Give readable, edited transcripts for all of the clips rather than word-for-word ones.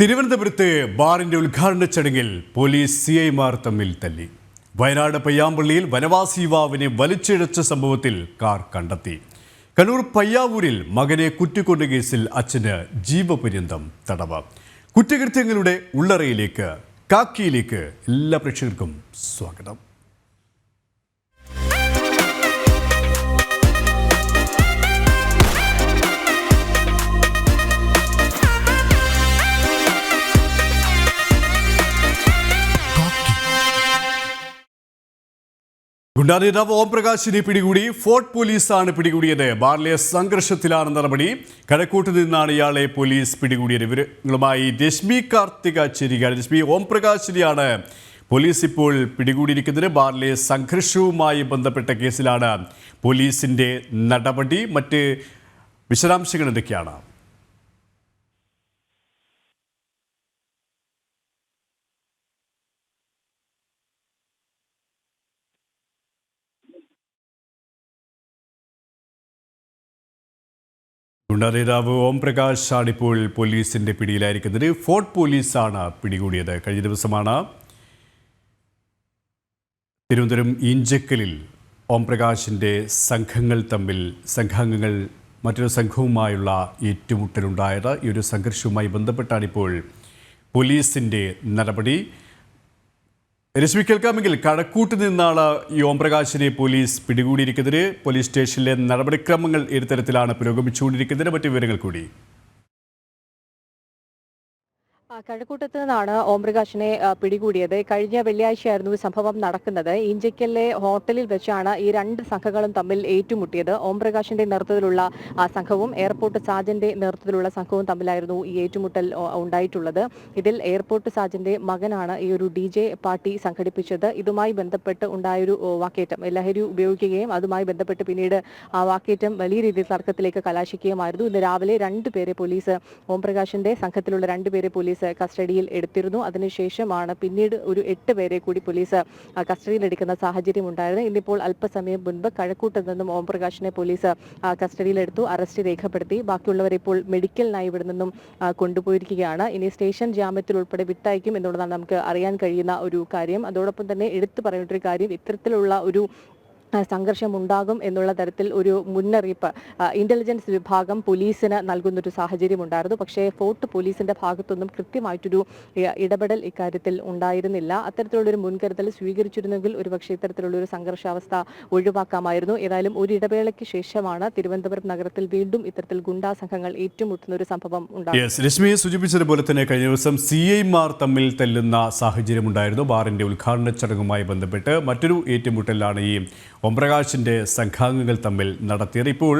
തിരുവനന്തപുരത്തെ ബാറിന്റെ ഉദ്ഘാടന ചടങ്ങിൽ പോലീസ് സിഐമാർ തമ്മിൽ തല്ലി. വയനാട് പയ്യാമ്പള്ളിയിൽ വനവാസി യുവാവിനെ വലിച്ചിഴച്ച സംഭവത്തിൽ കാർ കണ്ടെത്തി. കണ്ണൂർ പയ്യാവൂരിൽ മകനെ കുറ്റിക്കൊണ്ട കേസിൽ അച്ഛന് ജീവപര്യന്തം തടവ്. കുറ്റകൃത്യങ്ങളുടെ ഉള്ളറയിലേക്ക്, കാക്കിയിലേക്ക് എല്ലാ പ്രേക്ഷകർക്കും സ്വാഗതം. ഗുണ്ടാ നേതാവ് ഓംപ്രകാശിനെ പിടികൂടി. ഫോർട്ട് പോലീസാണ് പിടികൂടിയത്. ബാറിലെ സംഘർഷത്തിലാണ് നടപടി. കഴക്കൂട്ട് നിന്നാണ് ഇയാളെ പോലീസ് പിടികൂടിയത്. വിവരങ്ങളുമായി രശ്മി കാർത്തിക ചേരുകയാണ്. രശ്മി, ഓംപ്രകാശിനെയാണ് പോലീസ് ഇപ്പോൾ പിടികൂടിയിരിക്കുന്നത്. ബാറിലെ സംഘർഷവുമായി ബന്ധപ്പെട്ട കേസിലാണ് പോലീസിന്റെ നടപടി. മറ്റ് വിശദാംശങ്ങൾ എന്തൊക്കെയാണ്? ഗുണ്ടാ നേതാവ് ഓംപ്രകാശാണ് ഇപ്പോൾ പോലീസിന്റെ പിടിയിലായിരിക്കുന്നത്. ഫോർട്ട് പോലീസാണ് പിടികൂടിയത്. കഴിഞ്ഞ ദിവസമാണ് തിരുവനന്തപുരം ഈഞ്ചക്കലിൽ ഓംപ്രകാശിന്റെ സംഘാംഗങ്ങൾ മറ്റൊരു സംഘവുമായുള്ള ഏറ്റുമുട്ടലുണ്ടായത്. ഈ ഒരു സംഘർഷവുമായി ബന്ധപ്പെട്ടാണ് ഇപ്പോൾ പോലീസിന്റെ നടപടി. രശ്മി, കേൾക്കാമെങ്കിൽ കഴക്കൂട്ട് നിന്നാണ് ഈ ഓംപ്രകാശിനെ പോലീസ് പിടികൂടിയിരിക്കുന്നത്. പോലീസ് സ്റ്റേഷനിലെ നടപടിക്രമങ്ങൾ ഏത് തരത്തിലാണ് പുരോഗമിച്ചുകൊണ്ടിരിക്കുന്നത്? മറ്റു വിവരങ്ങൾ കൂടി. കഴക്കൂട്ടത്ത് നിന്നാണ് ഓംപ്രകാശിനെ പിടികൂടിയത്. കഴിഞ്ഞ വെള്ളിയാഴ്ചയായിരുന്നു സംഭവം നടക്കുന്നത്. ഈഞ്ചക്കലിലെ ഹോട്ടലിൽ വെച്ചാണ് ഈ രണ്ട് സംഘങ്ങളും തമ്മിൽ ഏറ്റുമുട്ടിയത്. ഓംപ്രകാശിന്റെ നേതൃത്വത്തിലുള്ള സംഘവും എയർപോർട്ട് സാജന്റെ നേതൃത്വത്തിലുള്ള സംഘവും തമ്മിലായിരുന്നു ഈ ഏറ്റുമുട്ടൽ ഉണ്ടായിട്ടുള്ളത്. ഇതിൽ എയർപോർട്ട് സാജന്റെ മകനാണ് ഈ ഒരു DJ പാർട്ടി സംഘടിപ്പിച്ചത്. ഇതുമായി ബന്ധപ്പെട്ട് ഉണ്ടായൊരു വാക്കേറ്റം, ലഹരി ഉപയോഗിക്കുകയും അതുമായി ബന്ധപ്പെട്ട് പിന്നീട് ആ വാക്കേറ്റം വലിയ രീതിയിൽ തർക്കത്തിലേക്ക് കലാശിക്കുകയുമായിരുന്നു. ഇന്ന് രാവിലെ രണ്ടുപേരെ പോലീസ്, ഓംപ്രകാശിന്റെ സംഘത്തിലുള്ള രണ്ടുപേരെ പോലീസ് കസ്റ്റഡിയിൽ എടുത്തിരുന്നു. അതിനുശേഷമാണ് പിന്നീട് ഒരു 8 പേരെ കൂടി പോലീസ് കസ്റ്റഡിയിൽ എടുക്കുന്ന സാഹചര്യം ഉണ്ടായത്. ഇന്നിപ്പോൾ അല്പസമയം മുൻപ് കഴക്കൂട്ട് നിന്നും ഓംപ്രകാശിനെ പോലീസ് കസ്റ്റഡിയിലെടുത്തു, അറസ്റ്റ് രേഖപ്പെടുത്തി. ബാക്കിയുള്ളവരെ ഇപ്പോൾ മെഡിക്കലിനായി ഇവിടെ നിന്നും കൊണ്ടുപോയിരിക്കുകയാണ്. ഇനി സ്റ്റേഷൻ ജാമ്യത്തിൽ ഉൾപ്പെടെ വിട്ടയക്കും എന്നുള്ളതാണ് നമുക്ക് അറിയാൻ കഴിയുന്ന ഒരു കാര്യം. അതോടൊപ്പം തന്നെ എടുത്തു പറയേണ്ട ഒരു കാര്യം, ഇത്തരത്തിലുള്ള ഒരു സംഘർഷം ഉണ്ടാകും എന്നുള്ള തരത്തിൽ ഒരു മുന്നറിയിപ്പ് ഇന്റലിജൻസ് വിഭാഗം പോലീസിന് നൽകുന്നൊരു സാഹചര്യം ഉണ്ടായിരുന്നു. പക്ഷേ ഫോർട്ട് പോലീസിന്റെ ഭാഗത്തൊന്നും കൃത്യമായിട്ടൊരു ഇടപെടൽ ഇക്കാര്യത്തിൽ ഉണ്ടായിരുന്നില്ല. അത്തരത്തിലുള്ളൊരു മുൻകരുതൽ സ്വീകരിച്ചിരുന്നെങ്കിൽ ഒരുപക്ഷെ ഇത്തരത്തിലുള്ളൊരു സംഘർഷാവസ്ഥ ഒഴിവാക്കാമായിരുന്നു. ഏതായാലും ഒരു ഇടവേളയ്ക്ക് ശേഷമാണ് തിരുവനന്തപുരം നഗരത്തിൽ വീണ്ടും ഇത്തരത്തിൽ ഗുണ്ടാ സംഘങ്ങൾ ഏറ്റുമുട്ടുന്ന ഒരു സംഭവം ഉണ്ടായത്. രശ്മിയെ സൂചിപ്പിച്ചതുപോലെ തന്നെ കഴിഞ്ഞ ദിവസം CIമാർ തമ്മിൽ തല്ലുന്ന സാഹചര്യം ഉണ്ടായിരുന്നു. ബാറിന്റെ ഉദ്ഘാടന ചടങ്ങുമായി ബന്ധപ്പെട്ട് മറ്റൊരു ഏറ്റുമുട്ടലാണ് ഈ ഓംപ്രകാശിന്റെ സംഘാംഗങ്ങൾ തമ്മിൽ നടത്തിയത്. ഇപ്പോൾ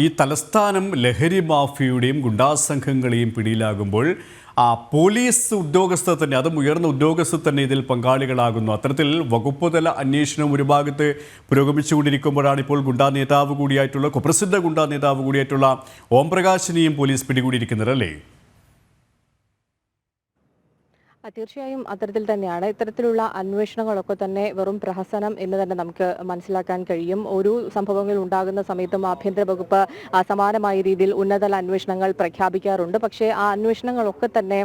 ഈ തലസ്ഥാനം ലഹരി മാഫിയയുടെയും ഗുണ്ടാ സംഘങ്ങളെയും പിടിയിലാകുമ്പോൾ പോലീസ് ഉദ്യോഗസ്ഥർ തന്നെ, അതും ഉയർന്ന ഉദ്യോഗസ്ഥർ തന്നെ ഇതിൽ പങ്കാളികളാകുന്നു. അത്തരത്തിൽ വകുപ്പ് തല അന്വേഷണം ഒരു ഭാഗത്ത് പുരോഗമിച്ചുകൊണ്ടിരിക്കുമ്പോഴാണ് ഇപ്പോൾ ഗുണ്ടാ നേതാവ് കൂടിയായിട്ടുള്ള, കുപ്രസിദ്ധ ഗുണ്ടാ നേതാവ് കൂടിയായിട്ടുള്ള ഓംപ്രകാശിനെയും പോലീസ് പിടികൂടിയിരിക്കുന്നത്, അല്ലേ? തീർച്ചയായും അത്തരത്തിൽ തന്നെയാണ്. ഇത്തരത്തിലുള്ള അന്വേഷണങ്ങളൊക്കെ തന്നെ വെറും പ്രഹസനം എന്ന് തന്നെ നമുക്ക് മനസ്സിലാക്കാൻ കഴിയും. ഒരു സംഭവങ്ങൾ ഉണ്ടാകുന്ന സമയത്തും ആഭ്യന്തര വകുപ്പ് സമാനമായ രീതിയിൽ ഉന്നതതല അന്വേഷണങ്ങൾ പ്രഖ്യാപിക്കാറുണ്ട്. പക്ഷേ ആ അന്വേഷണങ്ങളൊക്കെ തന്നെ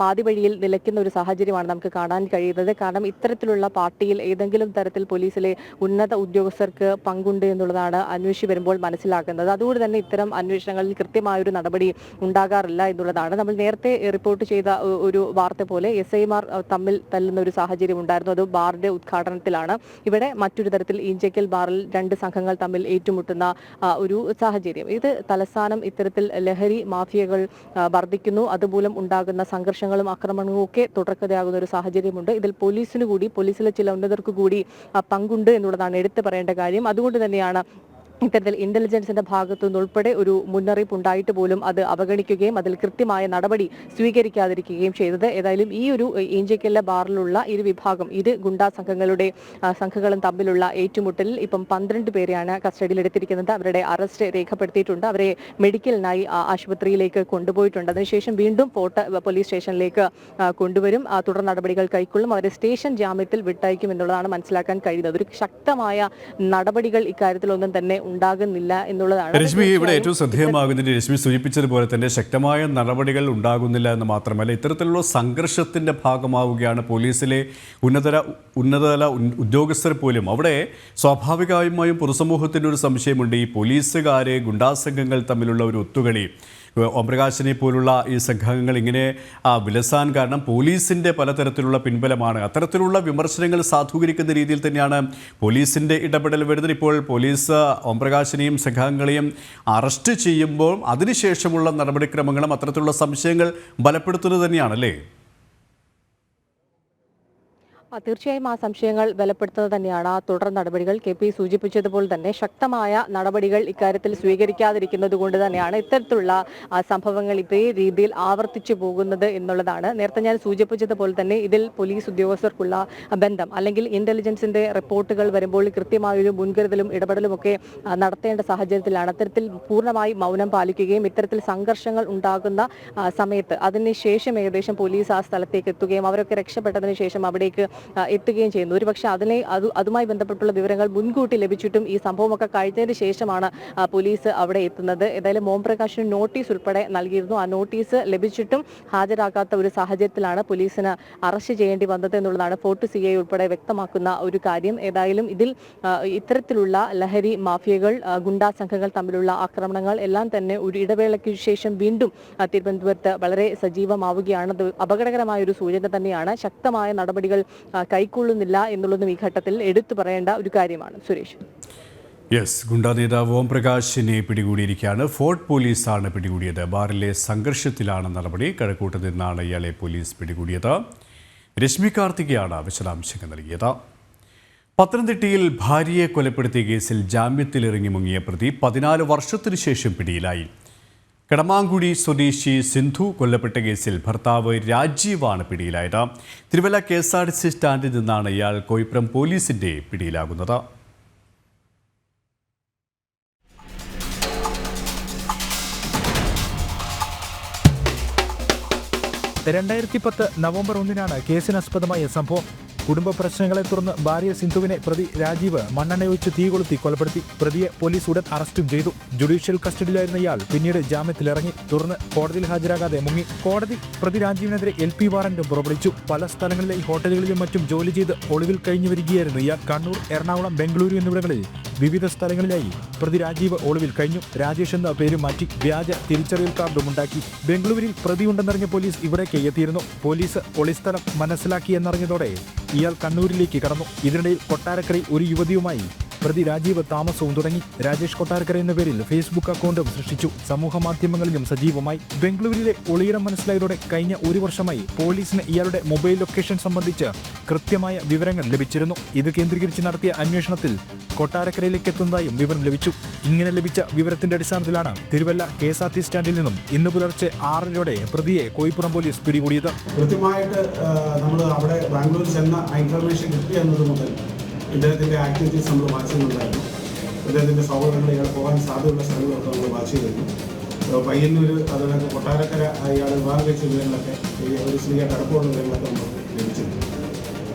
പാതി വഴിയിൽ നിലയ്ക്കുന്ന ഒരു സാഹചര്യമാണ് നമുക്ക് കാണാൻ കഴിയുന്നത്. കാരണം ഇത്തരത്തിലുള്ള പാർട്ടിയിൽ ഏതെങ്കിലും തരത്തിൽ പോലീസിലെ ഉന്നത ഉദ്യോഗസ്ഥർക്ക് പങ്കുണ്ട് എന്നുള്ളതാണ് അന്വേഷിച്ച് വരുമ്പോൾ മനസ്സിലാക്കുന്നത്. അതുകൊണ്ട് തന്നെ ഇത്തരം അന്വേഷണങ്ങളിൽ കൃത്യമായൊരു നടപടി ഉണ്ടാകാറില്ല എന്നുള്ളതാണ്. നമ്മൾ നേരത്തെ റിപ്പോർട്ട് ചെയ്ത ഒരു വാർത്ത പോലെ SIമാർ തമ്മിൽ തല്ലുന്ന ഒരു സാഹചര്യം ഉണ്ടായിരുന്നു. അത് ബാറിന്റെ ഉദ്ഘാടനത്തിലാണ്. ഇവിടെ മറ്റൊരു തരത്തിൽ ഈഞ്ചക്കൽ ബാറിൽ രണ്ട് സംഘങ്ങൾ തമ്മിൽ ഏറ്റുമുട്ടുന്ന ഒരു സാഹചര്യം. ഇത് തലസ്ഥാനം ഇത്തരത്തിൽ ലഹരി മാഫിയകൾ വർദ്ധിക്കുന്നു, അതുമൂലം ഉണ്ടാകുന്ന സംഘർഷങ്ങളും ആക്രമണങ്ങളും ഒക്കെ തുടർക്കഥയാകുന്ന ഒരു സാഹചര്യമുണ്ട്. ഇതിൽ പോലീസിലെ ചില ഉന്നതർക്ക് കൂടി പങ്കുണ്ട് എന്നുള്ളതാണ് എടുത്തു പറയേണ്ട കാര്യം. അതുകൊണ്ട് തന്നെയാണ് ഇത്തരത്തിൽ ഇന്റലിജൻസിന്റെ ഭാഗത്തു നിന്നുൾപ്പെടെ ഒരു മുന്നറിയിപ്പ് ഉണ്ടായിട്ട് പോലും അത് അവഗണിക്കുകയും അതിൽ കൃത്യമായ നടപടി സ്വീകരിക്കാതിരിക്കുകയും ചെയ്തത്. ഏതായാലും ഈ ഒരു ഈഞ്ചക്കലിലെ ബാറിലുള്ള ഇരു വിഭാഗം, ഇരു ഗുണ്ടാ സംഘങ്ങളും തമ്മിലുള്ള ഏറ്റുമുട്ടലിൽ ഇപ്പം 12 പേരെയാണ് കസ്റ്റഡിയിലെടുത്തിരിക്കുന്നത്. അവരുടെ അറസ്റ്റ് രേഖപ്പെടുത്തിയിട്ടുണ്ട്. അവരെ മെഡിക്കലിനായി ആശുപത്രിയിലേക്ക് കൊണ്ടുപോയിട്ടുണ്ട്. അതിനുശേഷം വീണ്ടും ഫോർട്ട് പോലീസ് സ്റ്റേഷനിലേക്ക് കൊണ്ടുവരും. തുടർ നടപടികൾ കൈക്കൊള്ളും. അവരെ സ്റ്റേഷൻ ജാമ്യത്തിൽ വിട്ടയക്കും എന്നുള്ളതാണ് മനസ്സിലാക്കാൻ കഴിയുന്നത്. ഒരു ശക്തമായ നടപടികൾ ഇക്കാര്യത്തിലൊന്നും തന്നെ ഉണ്ടാകുന്നില്ല എന്നുള്ളതാണ്. രശ്മി, ഇവിടെ ഏറ്റവും ശ്രദ്ധേയമാകുന്നതിന് രശ്മി സൂചിപ്പിച്ചതുപോലെ തന്നെ ശക്തമായ നടപടികൾ ഉണ്ടാകുന്നില്ല എന്ന് മാത്രമല്ല, ഇത്തരത്തിലുള്ള സംഘർഷത്തിൻ്റെ ഭാഗമാവുകയാണ് പോലീസിലെ ഉന്നതതല ഉദ്യോഗസ്ഥർ പോലും. അവിടെ സ്വാഭാവികമായും പൊതുസമൂഹത്തിൻ്റെ ഒരു സംശയമുണ്ട്, ഈ പോലീസുകാരെ ഗുണ്ടാസംഘങ്ങൾ തമ്മിലുള്ള ഒരു ഒത്തുകളി, ഓംപ്രകാശിനെ പോലുള്ള ഈ സംഘങ്ങൾ ഇങ്ങനെ വിലസാൻ കാരണം പോലീസിൻ്റെ പലതരത്തിലുള്ള പിൻബലമാണ്. അത്തരത്തിലുള്ള വിമർശനങ്ങൾ സാധൂകരിക്കുന്ന രീതിയിൽ തന്നെയാണ് പോലീസിൻ്റെ ഇടപെടൽ വരുന്നത്. ഇപ്പോൾ പോലീസ് ഓംപ്രകാശിനെയും സംഘങ്ങളെയും അറസ്റ്റ് ചെയ്യുമ്പോൾ അതിനുശേഷമുള്ള നടപടിക്രമങ്ങളും അത്തരത്തിലുള്ള സംശയങ്ങൾ ബലപ്പെടുത്തുന്നത് തന്നെയാണല്ലേ? തീർച്ചയായും ആ സംശയങ്ങൾ ബലപ്പെടുത്തുന്നത് തന്നെയാണ് ആ തുടർ നടപടികൾ. KP സൂചിപ്പിച്ചതുപോലെ തന്നെ ശക്തമായ നടപടികൾ ഇക്കാര്യത്തിൽ സ്വീകരിക്കാതിരിക്കുന്നത് കൊണ്ട് തന്നെയാണ് ഇത്തരത്തിലുള്ള സംഭവങ്ങൾ ഇതേ രീതിയിൽ ആവർത്തിച്ചു പോകുന്നത് എന്നുള്ളതാണ്. നേരത്തെ ഞാൻ സൂചിപ്പിച്ചതുപോലെ തന്നെ ഇതിൽ പോലീസ് ഉദ്യോഗസ്ഥർക്കുള്ള ബന്ധം അല്ലെങ്കിൽ ഇന്റലിജൻസിന്റെ റിപ്പോർട്ടുകൾ വരുമ്പോൾ കൃത്യമായൊരു മുൻകരുതലും ഇടപെടലും ഒക്കെ നടത്തേണ്ട സാഹചര്യത്തിലാണ് അത്തരത്തിൽ പൂർണ്ണമായി മൗനം പാലിക്കുകയും ഇത്തരത്തിൽ സംഘർഷങ്ങൾ ഉണ്ടാകുന്ന സമയത്ത് അതിനുശേഷം ഏകദേശം പോലീസ് ആ സ്ഥലത്തേക്ക് എത്തുകയും അവരൊക്കെ രക്ഷപ്പെട്ടതിന് ശേഷം അവിടേക്ക് എത്തുകയും ചെയ്യുന്നു. ഒരുപക്ഷെ അതുമായി ബന്ധപ്പെട്ടുള്ള വിവരങ്ങൾ മുൻകൂട്ടി ലഭിച്ചിട്ടും ഈ സംഭവമൊക്കെ കഴിഞ്ഞതിന് ശേഷമാണ് പോലീസ് അവിടെ എത്തുന്നത്. ഏതായാലും ഓംപ്രകാശിന് നോട്ടീസ് ഉൾപ്പെടെ നൽകിയിരുന്നു. ആ നോട്ടീസ് ലഭിച്ചിട്ടും ഹാജരാക്കാത്ത ഒരു സാഹചര്യത്തിലാണ് പോലീസിന് അറസ്റ്റ് ചെയ്യേണ്ടി വന്നത് എന്നുള്ളതാണ് ഫോർട്ട് CI ഉൾപ്പെടെ വ്യക്തമാക്കുന്ന ഒരു കാര്യം. ഏതായാലും ഇതിൽ ഇത്തരത്തിലുള്ള ലഹരി മാഫിയകൾ, ഗുണ്ടാ സംഘങ്ങൾ തമ്മിലുള്ള ആക്രമണങ്ങൾ എല്ലാം തന്നെ ഒരു ഇടവേളയ്ക്ക് ശേഷം വീണ്ടും തിരുവനന്തപുരത്ത് വളരെ സജീവമാവുകയാണ്. അപകടകരമായ ഒരു സൂചന തന്നെയാണ്. ശക്തമായ നടപടികൾ കൈക്കൊള്ളുന്നില്ല എന്നുള്ളതും ഈ ഘട്ടത്തിൽ എടുത്തു പറയേണ്ട ഒരു കാര്യമാണ്. സുരേഷ്. യെസ്, ഗുണ്ടാ നേതാവ് ഓംപ്രകാശിനെ പിടികൂടിയിരിക്കുകയാണ്. ഫോർട്ട് പോലീസാണ് പിടികൂടിയത്. ബാറിലെ സംഘർഷത്തിലാണ് നടപടി. കഴക്കൂട്ട് നിന്നാണ് ഇയാളെ പോലീസ് പിടികൂടിയത്. രശ്മി കാർത്തികയാണ് വിശദാംശങ്ങൾ നൽകിയത്. പത്തനംതിട്ടയിൽ ഭാര്യയെ കൊലപ്പെടുത്തിയ കേസിൽ ജാമ്യത്തിലിറങ്ങി മുങ്ങിയ പ്രതി 14 വർഷത്തിനു ശേഷം പിടിയിലായി. കടമാങ്കുഴി സ്വദേശി സിന്ധു കൊല്ലപ്പെട്ട കേസിൽ ഭർത്താവ് രാജീവാണ് പിടിയിലായത്. തിരുവല്ല KSRTC സ്റ്റാൻഡിൽ നിന്നാണ് ഇയാൾ കോയിപ്പുറം പോലീസിന്റെ പിടിയിലാകുന്നത്. 2010 നവംബർ 1-നാണ് കേസിനാസ്പദമായ സംഭവം. കുടുംബ പ്രശ്നങ്ങളെ തുടർന്ന് ഭാര്യ സിന്ധുവിനെ പ്രതി രാജീവ് മണ്ണെണ്ണയൊഴിച്ച് തീ കൊളുത്തി കൊലപ്പെടുത്തി. പ്രതിയെ പോലീസ് ഉടൻ അറസ്റ്റും ചെയ്തു. ജുഡീഷ്യൽ കസ്റ്റഡിയിലായിരുന്ന ഇയാൾ പിന്നീട് ജാമ്യത്തിലിറങ്ങി. തുടർന്ന് കോടതിയിൽ ഹാജരാകാതെ മുങ്ങി. കോടതി പ്രതി രാജീവിനെതിരെ LP വാറന്റും പുറപ്പെടുവിച്ചു. പല സ്ഥലങ്ങളിലെ ഹോട്ടലുകളിലും മറ്റും ജോലി ചെയ്ത് ഒളിവിൽ കഴിഞ്ഞു വരികയായിരുന്നു ഇയാൾ. കണ്ണൂർ, എറണാകുളം, ബംഗളൂരു എന്നിവിടങ്ങളിൽ വിവിധ സ്ഥലങ്ങളിലായി പ്രതി രാജീവ് ഒളിവിൽ കഴിഞ്ഞു. രാജേഷ് എന്ന പേര് മാറ്റി വ്യാജ തിരിച്ചറിയൽ കാർഡും ഉണ്ടാക്കി. ബംഗളൂരിൽ പ്രതിയുണ്ടെന്നറിഞ്ഞ പോലീസ് ഇവിടേക്ക് എത്തിയിരുന്നു. പോലീസ് ഒളിസ്ഥലം മനസ്സിലാക്കി എന്നറിഞ്ഞതോടെ ഇയാൾ കണ്ണൂരിലേക്ക് കടന്നു. ഇതിനിടയിൽ കൊട്ടാരക്കരയിൽ ഒരു യുവതിയുമായി പ്രതി രാജീവ് താമസവും തുടങ്ങി. രാജേഷ് കൊട്ടാരക്കര എന്ന പേരിൽ ഫേസ്ബുക്ക് അക്കൗണ്ടും സൃഷ്ടിച്ചു. സമൂഹ മാധ്യമങ്ങളിലും സജീവമായി. ബംഗളൂരിലെ ഒളിയിടം മനസ്സിലായതോടെ കഴിഞ്ഞ 1 വർഷമായി പോലീസിന് ഇയാളുടെ മൊബൈൽ ലൊക്കേഷൻ സംബന്ധിച്ച് കൃത്യമായ വിവരങ്ങൾ ലഭിച്ചിരുന്നു. ഇത് കേന്ദ്രീകരിച്ച് നടത്തിയ അന്വേഷണത്തിൽ കൊട്ടാരക്കരയിലേക്ക് എത്തുന്നതായും വിവരം ലഭിച്ചു. ഇങ്ങനെ ലഭിച്ച വിവരത്തിന്റെ അടിസ്ഥാനത്തിലാണ് തിരുവല്ല KSRTC സ്റ്റാൻഡിൽ നിന്നും ഇന്ന് പുലർച്ചെ 6:00-ഓടെ പ്രതിയെ കോയിപ്പുറം പോലീസ് പിടികൂടിയത്. കൃത്യമായിട്ട് നമ്മൾ അവിടെ ബാംഗ്ലൂരിൽ ചെന്ന ഇൻഫർമേഷൻ കിട്ടി എന്നത് മുതൽ ഇദ്ദേഹത്തിൻ്റെ ആക്ടിവിറ്റീസ് നമ്മൾ വാച്ച് ചെയ്യുന്നുണ്ടായിരുന്നു. ഇദ്ദേഹത്തിൻ്റെ സൗഹൃദങ്ങൾ ഇയാൾ പോകാൻ സാധ്യതയുള്ള സ്ഥലങ്ങളൊക്കെ നമ്മൾ വാച്ച് ചെയ്തിരുന്നു. പയ്യന്നൂർ, അതുപോലെ കൊട്ടാരക്കര ഇയാൾ വിവാഹം കഴിച്ച വിവരങ്ങളൊക്കെ ഒരു സ്ത്രീയായിട്ട് അടുപ്പമുള്ള വിവരങ്ങളൊക്കെ നമുക്ക് ലഭിച്ചിരുന്നു.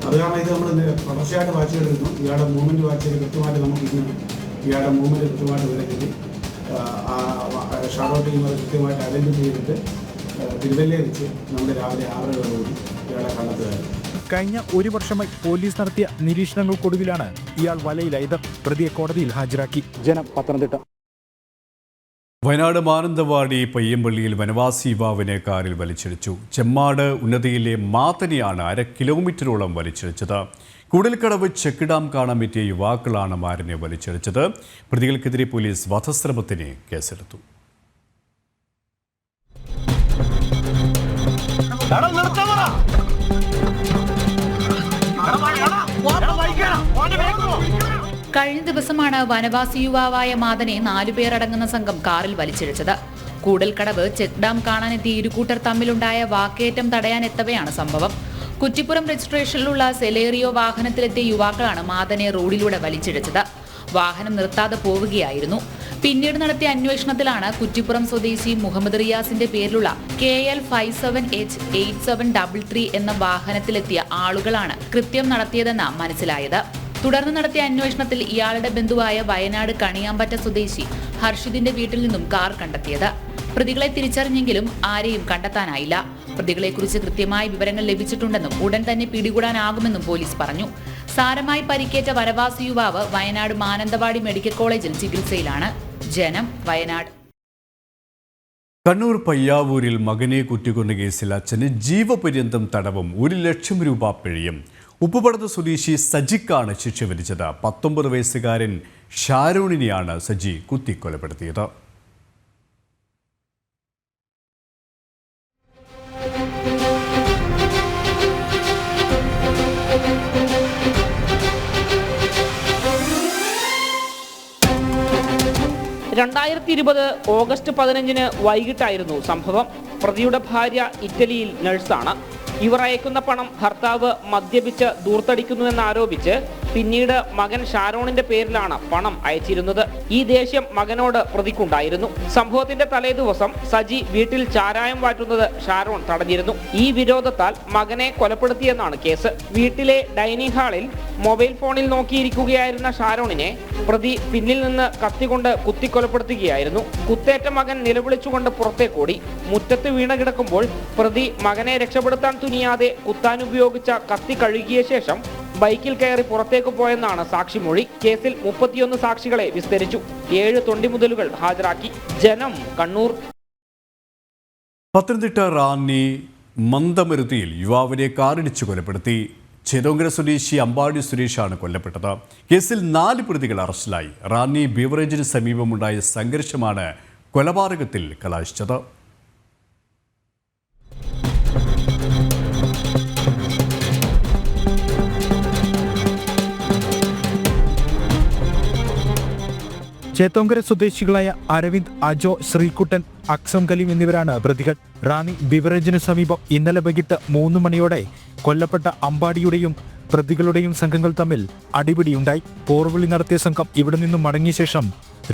അത് കാരണം ഇത് നമ്മൾ തുടർച്ചയായിട്ട് വാച്ച് ചെയ്തിരുന്നു. ഇയാളുടെ മൂവ്മെൻറ്റ് വാച്ച് ചെയ്ത് കൃത്യമായിട്ട് നമുക്ക് ഇന്ന് ഇയാളുടെ മൂവ്മെൻറ്റ് കൃത്യമായിട്ട് വിവരം കിട്ടി. ഷാഡോ ടീം അത് കൃത്യമായിട്ട് ഐഡൻറ്റിഫൈ ചെയ്തിട്ട് തിരുവല്ലയിൽ വെച്ച് നമ്മൾ രാവിലെ 6:00 ഇയാളെ കണ്ടെത്തുകയായിരുന്നു. കഴിഞ്ഞ 1 വർഷമായി പോലീസ് നടത്തിയ നിരീക്ഷണങ്ങൾക്കൊടുവിലാണ് ഇയാൾ വലയിലായത്. പ്രതിയെ കോടതിയിൽ ഹാജരാക്കി. ജനം, പത്തനംതിട്ട. വയനാട് മാനന്തവാടി പയ്യമ്പള്ളിയിൽ വനവാസി യുവാവിനെ കാറിൽ വലിച്ചിടിച്ചു. ചെമ്മാട് ഉന്നതിയിലെ മാതനെയാണ് 1/2 കിലോമീറ്ററോളം വലിച്ചിടിച്ചത്. കൂടൽക്കടവ് ചെക്ക് ഡാം കാണാമെത്തിയ യുവാക്കളാണ് മാരനെ വലിച്ചിടിച്ചത്. പ്രതികൾക്കെതിരെ പോലീസ് വധശ്രമത്തിന് കേസെടുത്തു. കഴിഞ്ഞ ദിവസമാണ് വനവാസി യുവാവായ മാതനെ 4 പേരടങ്ങുന്ന സംഘം കാറിൽ വലിച്ചിഴച്ചത്. കൂടൽക്കടവ് ചെക്ക് ഡാം കാണാനെത്തിയ ഇരുകൂട്ടർ തമ്മിലുണ്ടായ വാക്കേറ്റം തടയാനെത്തവെയാണ് സംഭവം. കുറ്റിപ്പുറം രജിസ്ട്രേഷനിലുള്ള സെലേറിയോ വാഹനത്തിലെത്തിയ യുവാക്കളാണ് മാതനെ റോഡിലൂടെ വലിച്ചിഴച്ചത്. വാഹനം നിർത്താതെ പോവുകയായിരുന്നു. പിന്നീട് നടത്തിയ അന്വേഷണത്തിലാണ് കുറ്റിപ്പുറം സ്വദേശി മുഹമ്മദ് റിയാസിന്റെ പേരിലുള്ള KL 57H8733 എന്ന വാഹനത്തിലെത്തിയ ആളുകളാണ് കൃത്യം നടത്തിയതെന്ന് മനസ്സിലായത്. തുടർന്ന് നടത്തിയ അന്വേഷണത്തിൽ ഇയാളുടെ ബന്ധുവായ വയനാട് കണിയാമ്പറ്റ സ്വദേശി ഹർഷിദിന്റെ വീട്ടിൽ നിന്നും കാർ കണ്ടെത്തിയത്. പ്രതികളെ തിരിച്ചറിഞ്ഞെങ്കിലും ആരെയും കണ്ടെത്താനായില്ല. പ്രതികളെക്കുറിച്ച് കൃത്യമായ വിവരങ്ങൾ ലഭിച്ചിട്ടുണ്ടെന്നും ഉടൻ തന്നെ പിടികൂടാനാകുമെന്നും പോലീസ് പറഞ്ഞു. സാരമായി പരിക്കേറ്റ വനവാസി യുവാവ് വയനാട് മാനന്തവാടി മെഡിക്കൽ കോളേജിൽ ചികിത്സയിലാണ്. ജനം, വയനാട്. കണ്ണൂർ പയ്യാവൂരിൽ മകനെ കുത്തിക്കൊണ്ട കേസിൽ അച്ഛന് ജീവപര്യന്തം തടവും 1 ലക്ഷം രൂപ പിഴയും. ഉപ്പുപടത്ത് സ്വദേശി സജിക്കാണ് ശിക്ഷ വിധിച്ചത്. 19 വയസ്സുകാരൻ ഷാരോണിനെയാണ് സജി കുത്തിക്കൊലപ്പെടുത്തിയത്. ഓഗസ്റ്റ് 15 വൈകിട്ടായിരുന്നു സംഭവം. പ്രതിയുടെ ഭാര്യ ഇറ്റലിയിൽ നഴ്സാണ്. ഇവർ അയക്കുന്ന പണം ഭർത്താവ് മദ്യപിച്ച് ദൂർത്തടിക്കുന്നുവെന്നാരോപിച്ച് പിന്നീട് മകൻ ഷാരോണിന്റെ പേരിലാണ് പണം അയച്ചിരുന്നത്. ഈ ദേഷ്യം മകനോട് പ്രതിക്കുണ്ടായിരുന്നു. സംഭവത്തിന്റെ തലേദിവസം സജി വീട്ടിൽ ചാരായം വാറ്റുന്നത് ഷാരോൺ തടഞ്ഞിരുന്നു. ഈ വിരോധത്താൽ മകനെ കൊലപ്പെടുത്തിയെന്നാണ് കേസ്. വീട്ടിലെ ഡൈനിങ് ഹാളിൽ മൊബൈൽ ഫോണിൽ നോക്കിയിരിക്കുകയായിരുന്ന ഷാരോണിനെ പ്രതി പിന്നിൽ നിന്ന് കത്തികൊണ്ട് കുത്തിക്കൊലപ്പെടുത്തുകയായിരുന്നു. കുത്തേറ്റ മകൻ നിലവിളിച്ചുകൊണ്ട് പുറത്തേക്കോടി. മുറ്റത്ത് വീണ കിടക്കുമ്പോൾ പ്രതി മകനെ രക്ഷപ്പെടുത്താൻ തുനിയാതെ കുത്താനുപയോഗിച്ച കത്തി കഴുകിയ ശേഷം ബൈക്കിൽ കയറി പുറത്തേക്ക് പോയെന്നാണ് സാക്ഷിമൊഴി. കേസിൽ 31 സാക്ഷികളെ വിസ്തരിച്ചു. 7 തൊണ്ടിമുതലുകൾ ഹാജരാക്കി. ജനം, കണ്ണൂർ. പത്തനംതിട്ട റാന്നി മന്ദമരുതിയിൽ യുവാവിനെ കാറിടിച്ച് കൊലപ്പെടുത്തി. ചേതോങ്കര സ്വദേശി അമ്പാടി സുരേഷാണ് കൊല്ലപ്പെട്ടത്. കേസിൽ 4 പ്രതികൾ അറസ്റ്റിലായി. റാന്നി ബീവറേജിന് സമീപമുണ്ടായ സംഘർഷമാണ് കൊലപാതകത്തിൽ കലാശിച്ചത്. ചേത്തോങ്കര സ്വദേശികളായ അരവിന്ദ്, അജോ, ശ്രീകുട്ടൻ, അക്സം കലീം എന്നിവരാണ് പ്രതികൾ. റാന്നി ബിവറേജിന് സമീപം ഇന്നലെ വൈകിട്ട് 3 മണിയോടെ കൊല്ലപ്പെട്ട അമ്പാടിയുടെയും പ്രതികളുടെയും സംഘങ്ങൾ തമ്മിൽ അടിപിടിയുണ്ടായി. പോർവിളി നടത്തിയ സംഘം ഇവിടെ നിന്നും മടങ്ങിയ ശേഷം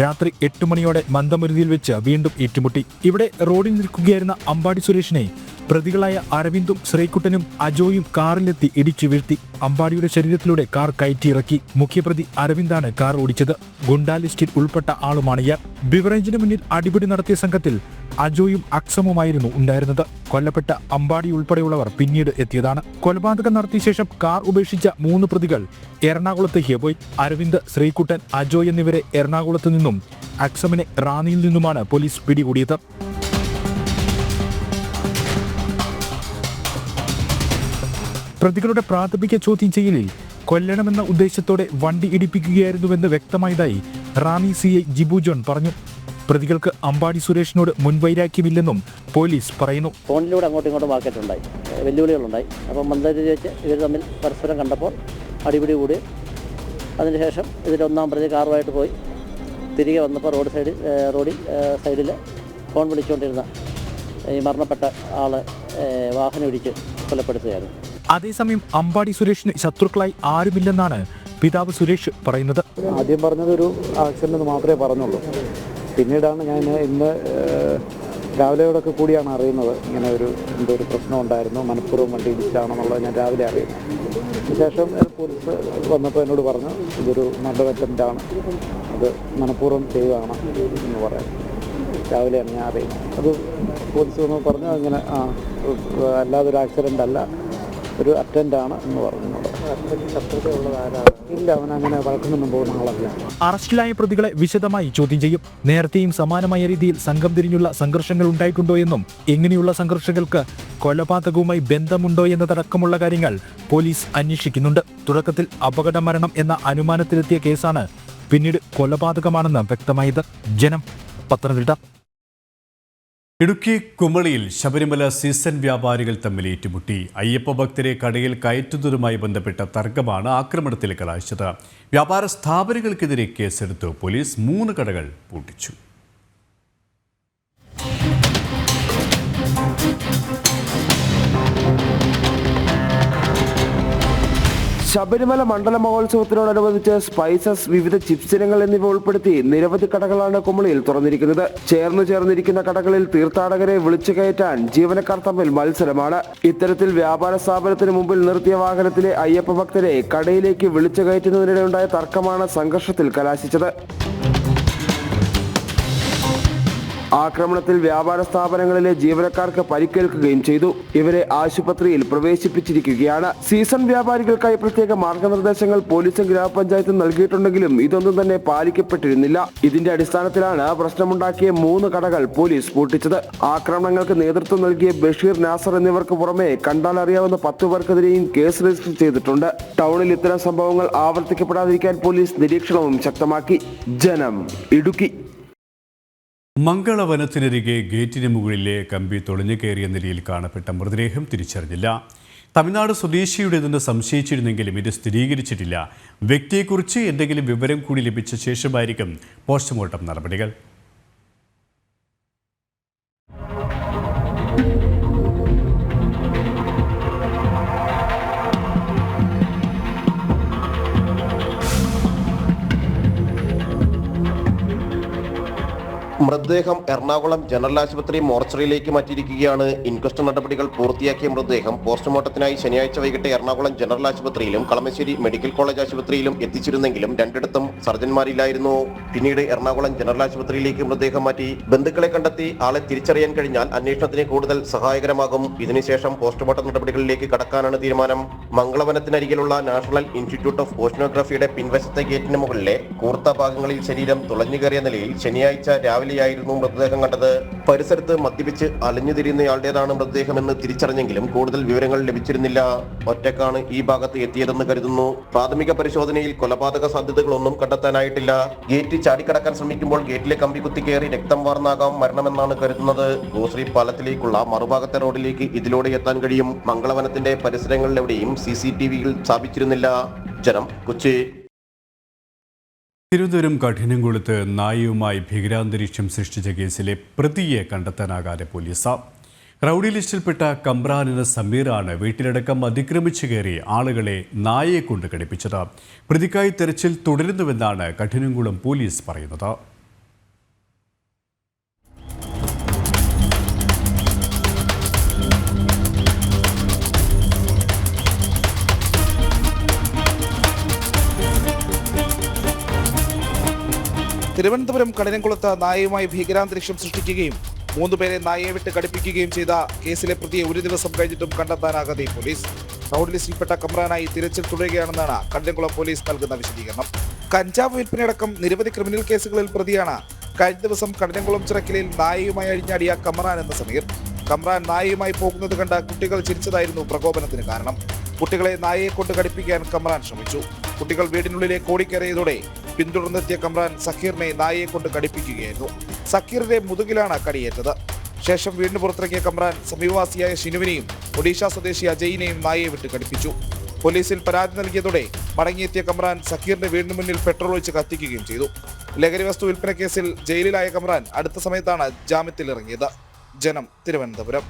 രാത്രി 8 മണിയോടെ മന്ദമരുതിയിൽ വെച്ച് വീണ്ടും ഏറ്റുമുട്ടി. ഇവിടെ റോഡിൽ നിൽക്കുകയായിരുന്ന അമ്പാടി സുരേഷിനെ പ്രതികളായ അരവിന്ദും ശ്രീകുട്ടനും അജോയും കാറിലെത്തി ഇടിച്ചു വീഴ്ത്തി. അമ്പാടിയുടെ ശരീരത്തിലൂടെ കാർ കയറ്റിയിറക്കി. മുഖ്യപ്രതി അരവിന്ദാണ് കാർ ഓടിച്ചത്. ഗുണ്ടാ ലിസ്റ്റിൽ ഉൾപ്പെട്ട ആളുമാണ് ഇയാൾ. ബിവറേജിന് മുന്നിൽ അടിപിടി നടത്തിയ സംഘത്തിൽ അജോയും അക്സമുമായിരുന്നു ഉണ്ടായിരുന്നത്. കൊല്ലപ്പെട്ട അമ്പാടി ഉൾപ്പെടെയുള്ളവർ പിന്നീട് എത്തിയതാണ്. കൊലപാതകം നടത്തിയ ശേഷം കാർ ഉപേക്ഷിച്ച 3 പ്രതികൾ എറണാകുളത്തേക്ക് പോയി. അരവിന്ദ്, ശ്രീകുട്ടൻ, അജോ എന്നിവരെ എറണാകുളത്ത് നിന്നും അക്സമിനെ റാന്നിയിൽ നിന്നുമാണ് പോലീസ് പിടികൂടിയത്. പ്രതികളുടെ പ്രാഥമിക ചോദ്യം ചെയ്യലിൽ കൊല്ലണമെന്ന ഉദ്ദേശത്തോടെ വണ്ടി ഇടിപ്പിക്കുകയായിരുന്നുവെന്ന് വ്യക്തമായതായി റാന്നി CI ജിബു ജോൺ പറഞ്ഞു. പ്രതികൾക്ക് അമ്പാടി സുരേഷിനോട് മുൻവൈരാഗ്യമില്ലെന്നും പോലീസ് പറയുന്നു. ഫോണിലൂടെ അങ്ങോട്ടും ഇങ്ങോട്ടും വാക്കേറ്റുണ്ടായി, വെല്ലുവിളികളുണ്ടായി. അപ്പം മന്ദാരി വെച്ച് ഇവർ തമ്മിൽ പരസ്പരം കണ്ടപ്പോൾ അടിപിടി കൂടി. അതിനുശേഷം ഇതിലൊന്നാം പ്രതി കാറുമായിട്ട് പോയി തിരികെ വന്നപ്പോൾ റോഡിൽ സൈഡിൽ ഫോൺ വിളിച്ചുകൊണ്ടിരുന്ന ഈ മരണപ്പെട്ട ആളെ വാഹനം ഇടിച്ച് കൊലപ്പെടുത്തുകയായിരുന്നു. അതേസമയം അമ്പാടി സുരേഷിന് ശത്രുക്കളായി ആരുമില്ലെന്നാണ് പിതാവ് സുരേഷ് പറയുന്നത്. ആദ്യം പറഞ്ഞതൊരു ആക്സിഡന്റ് മാത്രമേ പറഞ്ഞുള്ളൂ. പിന്നീടാണ് ഞാൻ ഇന്ന് രാവിലെയോടൊക്കെ കൂടിയാണ് അറിയുന്നത് ഇങ്ങനെ എന്തോ ഒരു പ്രശ്നം ഉണ്ടായിരുന്നു, മനഃപൂർവ്വം വണ്ടി ഇടിച്ചാണെന്നുള്ളത് ഞാൻ രാവിലെ അറിയുന്നു. ശേഷം പോലീസ് വന്നപ്പോൾ എന്നോട് പറഞ്ഞു ഇതൊരു മർഡർ അറ്റംപ്റ്റാണ്, അത് മനഃപൂർവ്വം ചെയ്യുകയാണ് എന്ന് പറയാം. രാവിലെയാണ് ഞാൻ അറിയുന്നത്. അത് പോലീസ് വന്ന് പറഞ്ഞു അങ്ങനെ അല്ലാതൊരു ആക്സിഡൻ്റ് അല്ല, ഒരു അറ്റൻഡാണ് എന്ന് പറഞ്ഞു. ഇല്ല, അവനങ്ങനെ വഴക്കൊന്നും പോകുന്ന ആളല്ല. അറസ്റ്റിലായ പ്രതികളെ വിശദമായി ചോദ്യം ചെയ്യും. നേരത്തെയും സമാനമായ രീതിയിൽ സംഘം തിരിഞ്ഞുള്ള സംഘർഷങ്ങൾ ഉണ്ടായിട്ടുണ്ടോ എന്നും എങ്ങനെയുള്ള സംഘർഷങ്ങൾക്ക് കൊലപാതകവുമായി ബന്ധമുണ്ടോ എന്നതടക്കമുള്ള കാര്യങ്ങൾ പോലീസ് അന്വേഷിക്കുന്നുണ്ട്. തുടക്കത്തിൽ അപകട മരണം എന്ന അനുമാനത്തിലെത്തിയ കേസാണ് പിന്നീട് കൊലപാതകമാണെന്ന് വ്യക്തമായത്. ജനം, പത്തനംതിട്ട. ഇടുക്കി കുമളിയിൽ ശബരിമല സീസൺ വ്യാപാരികൾ തമ്മിൽ ഏറ്റുമുട്ടി. അയ്യപ്പ ഭക്തരെ കടയിൽ കയറ്റുന്നതുമായി ബന്ധപ്പെട്ട തർക്കമാണ് ആക്രമണത്തിൽ കലാശിച്ചത്. വ്യാപാര സ്ഥാപനങ്ങൾക്കെതിരെ കേസെടുത്തു. പോലീസ് 3 കടകൾ പൂട്ടിച്ചു. ശബരിമല മണ്ഡല മഹോത്സവത്തിനോടനുബന്ധിച്ച് സ്പൈസസ്, വിവിധ ചിപ്സ് ഇനങ്ങൾ എന്നിവ ഉൾപ്പെടുത്തി നിരവധി കടകളാണ് കുമളിയിൽ തുറന്നിരിക്കുന്നത്. ചേർന്നിരിക്കുന്ന കടകളിൽ തീർത്ഥാടകരെ വിളിച്ചു കയറ്റാൻ ജീവനക്കാർ തമ്മിൽ മത്സരമാണ്. ഇത്തരത്തിൽ വ്യാപാര സ്ഥാപനത്തിന് മുമ്പിൽ നിർത്തിയ വാഹനത്തിലെ അയ്യപ്പ ഭക്തരെ കടയിലേക്ക് വിളിച്ചു കയറ്റുന്നതിനിടെയുണ്ടായ തർക്കമാണ് സംഘർഷത്തിൽ കലാശിച്ചത്. ആക്രമണത്തിൽ വ്യാപാര സ്ഥാപനങ്ങളിലെ ജീവനക്കാർക്ക് പരിക്കേൽക്കുകയും ചെയ്തു. ഇവരെ ആശുപത്രിയിൽ പ്രവേശിപ്പിച്ചിരിക്കുകയാണ്. സീസൺ വ്യാപാരികൾക്കായി പ്രത്യേക മാർഗനിർദ്ദേശങ്ങൾ പോലീസും ഗ്രാമപഞ്ചായത്തും നൽകിയിട്ടുണ്ടെങ്കിലും ഇതൊന്നും തന്നെ പാലിക്കപ്പെട്ടിരുന്നില്ല. ഇതിന്റെ അടിസ്ഥാനത്തിലാണ് പ്രശ്നമുണ്ടാക്കിയ 3 കടകൾ പോലീസ് പൂട്ടിച്ചത്. ആക്രമണങ്ങൾക്ക് നേതൃത്വം നൽകിയ ബഷീർ, നാസർ എന്നിവർക്ക് പുറമെ കണ്ടാൽ അറിയാവുന്ന 10 പേർക്കെതിരെയും കേസ് രജിസ്റ്റർ ചെയ്തിട്ടുണ്ട്. ടൗണിൽ ഇത്തരം സംഭവങ്ങൾ ആവർത്തിക്കപ്പെടാതിരിക്കാൻ പോലീസ് നിരീക്ഷണവും ശക്തമാക്കി. ജനം, ഇടുക്കി. മംഗളവനത്തിനരികെ ഗേറ്റിന് മുകളിലെ കമ്പി തുളഞ്ഞു കയറിയ നിലയിൽ കാണപ്പെട്ട മൃതദേഹം തിരിച്ചറിഞ്ഞില്ല. തമിഴ്നാട് സ്വദേശിയുടേതെന്ന് സംശയിച്ചിരുന്നെങ്കിലും ഇത് സ്ഥിരീകരിച്ചിട്ടില്ല. വ്യക്തിയെക്കുറിച്ച് എന്തെങ്കിലും വിവരം കൂടി ലഭിച്ച ശേഷമായിരിക്കും പോസ്റ്റ്മോർട്ടം നടപടികൾ. മൃതദേഹം എറണാകുളം ജനറൽ ആശുപത്രി മോർച്ചറിയിലേക്ക് മാറ്റിയിരിക്കുകയാണ്. ഇൻക്വസ്റ്റ് നടപടികൾ പൂർത്തിയാക്കിയ മൃതദേഹം പോസ്റ്റ്മോർട്ടത്തിനായി ശനിയാഴ്ച വൈകിട്ട് എറണാകുളം ജനറൽ ആശുപത്രിയിലും കളമശ്ശേരി മെഡിക്കൽ കോളേജ് ആശുപത്രിയിലും എത്തിച്ചിരുന്നെങ്കിലും രണ്ടിടത്തും സർജന്മാരില്ലായിരുന്നു. പിന്നീട് എറണാകുളം ജനറൽ ആശുപത്രിയിലേക്ക് മൃതദേഹം മാറ്റി. ബന്ധുക്കളെ കണ്ടെത്തി ആളെ തിരിച്ചറിയാൻ കഴിഞ്ഞാൽ അന്വേഷണത്തിന് കൂടുതൽ സഹായകരമാകും. ഇതിനുശേഷം പോസ്റ്റ്മോർട്ടം നടപടികളിലേക്ക് കടക്കാനാണ് തീരുമാനം. മംഗളവനത്തിനരികിലുള്ള നാഷണൽ ഇൻസ്റ്റിറ്റ്യൂട്ട് ഓഫ് ഓഷ്യനോഗ്രഫിയുടെ പിൻവശത്തെ ഗേറ്റിന് മുകളിലെ കൂർത്ത ഭാഗങ്ങളിൽ ശരീരം തുളഞ്ഞുകയറിയ നിലയിൽ ശനിയാഴ്ച രാവിലെ ായിരുന്നു മൃതദേഹം കണ്ടത്. പരിസരത്ത് മദ്യപിച്ച് അലഞ്ഞുതിരിയുന്നയാളുടേതാണ് മൃതദേഹമെന്ന് തിരിച്ചറിഞ്ഞെങ്കിലും കൂടുതൽ വിവരങ്ങൾ ലഭിച്ചിരുന്നില്ല. ഒറ്റക്കാണ് ഈ ഭാഗത്ത് എത്തിയതെന്ന് കരുതുന്നു. പ്രാഥമിക പരിശോധനയിൽ കൊലപാതക സാധ്യതകളൊന്നും കണ്ടെത്താനായിട്ടില്ല. ഗേറ്റ് ചാടിക്കടക്കാൻ ശ്രമിക്കുമ്പോൾ ഗേറ്റിലെ കമ്പി കുത്തിക്കയറി രക്തം വാർന്നാകാം മരണമെന്നാണ് കരുതുന്നത്. ഗോശ്രീ പാലത്തിലേക്കുള്ള മറുഭാഗത്തെ റോഡിലേക്ക് ഇതിലൂടെ എത്താൻ കഴിയും. മംഗളവനത്തിന്റെ പരിസരങ്ങളിലെവിടെയും CCTVയിൽ സ്ഥാപിച്ചിരുന്നില്ല. ജനം, കൊച്ചി. തിരുവനന്തപുരം കഠിനംകുളത്ത് നായയുമായി ഭീകരാന്തരീക്ഷം സൃഷ്ടിച്ച കേസിലെ പ്രതിയെ കണ്ടെത്താനാകാതെ പോലീസ്. റൌഡി ലിസ്റ്റിൽപ്പെട്ട കമ്രാൻ എന്ന സമീറാണ് വീട്ടിലടക്കം അതിക്രമിച്ചു കയറി ആളുകളെ നായയെ കൊണ്ട് കടിപ്പിച്ചത്. പ്രതിക്കായി തെരച്ചിൽ തുടരുന്നുവെന്നാണ് കഠിനംകുളം പോലീസ് പറയുന്നത്. തിരുവനന്തപുരം കഠിനംകുളത്ത് നായയുമായി ഭീകരാന്തരീക്ഷം സൃഷ്ടിക്കുകയും 3 പേരെ നായയെ വിട്ട് കടിപ്പിക്കുകയും ചെയ്ത കേസിലെ പ്രതിയെ ഒരു ദിവസം കഴിഞ്ഞിട്ടും കണ്ടെത്താനാകാതെ പോലീസ്. റൌഡി ലിസ്റ്റിൽപ്പെട്ട കമ്രാനായി തിരച്ചിൽ തുടരുകയാണെന്നാണ് കഠിനംകുളം പോലീസ് നൽകുന്ന വിശദീകരണം. കഞ്ചാവ് വിൽപ്പനയടക്കം നിരവധി ക്രിമിനൽ കേസുകളിൽ പ്രതിയാണ് കഴിഞ്ഞ ദിവസം കഠിനംകുളം ചിറക്കലിൽ നായയുമായി അഴിഞ്ഞാടിയ കമ്രാൻ എന്ന സമീർ. കമ്രാൻ നായയുമായി പോകുന്നത് കണ്ട കുട്ടികൾ ചിരിച്ചതായിരുന്നു പ്രകോപനത്തിന് കാരണം. കുട്ടികളെ നായയെ കൊണ്ട് കടിപ്പിക്കാൻ കമ്രാൻ ശ്രമിച്ചു. കുട്ടികൾ വീടിനുള്ളിലേക്ക് ഓടിക്കയറിയതോടെ പിന്തുടർന്നെത്തിയ കമ്രാൻ സക്കീറിനെ നായയെ കൊണ്ട് കടിപ്പിക്കുകയായിരുന്നു. സക്കീറിന്റെ മുതുകിലാണ് കടിയേറ്റത്. ശേഷം വീടിന് പുറത്തിറങ്ങിയ കമ്രാൻ സമീപവാസിയായ ഷിനുവിനെയും ഒഡീഷ സ്വദേശി അജയിനെയും നായയെ വിട്ട് കടിപ്പിച്ചു. പോലീസിൽ പരാതി നൽകിയതോടെ മടങ്ങിയെത്തിയ കമ്രാൻ സക്കീറിന്റെ വീടിന് മുന്നിൽ പെട്രോൾ ഒഴിച്ച് കത്തിക്കുകയും ചെയ്തു. ലഹരി വസ്തു വിൽപ്പന കേസിൽ ജയിലിലായ കമ്രാൻ അടുത്ത സമയത്താണ് ജാമ്യത്തിൽ ഇറങ്ങിയത്. ജനം, തിരുവനന്തപുരം.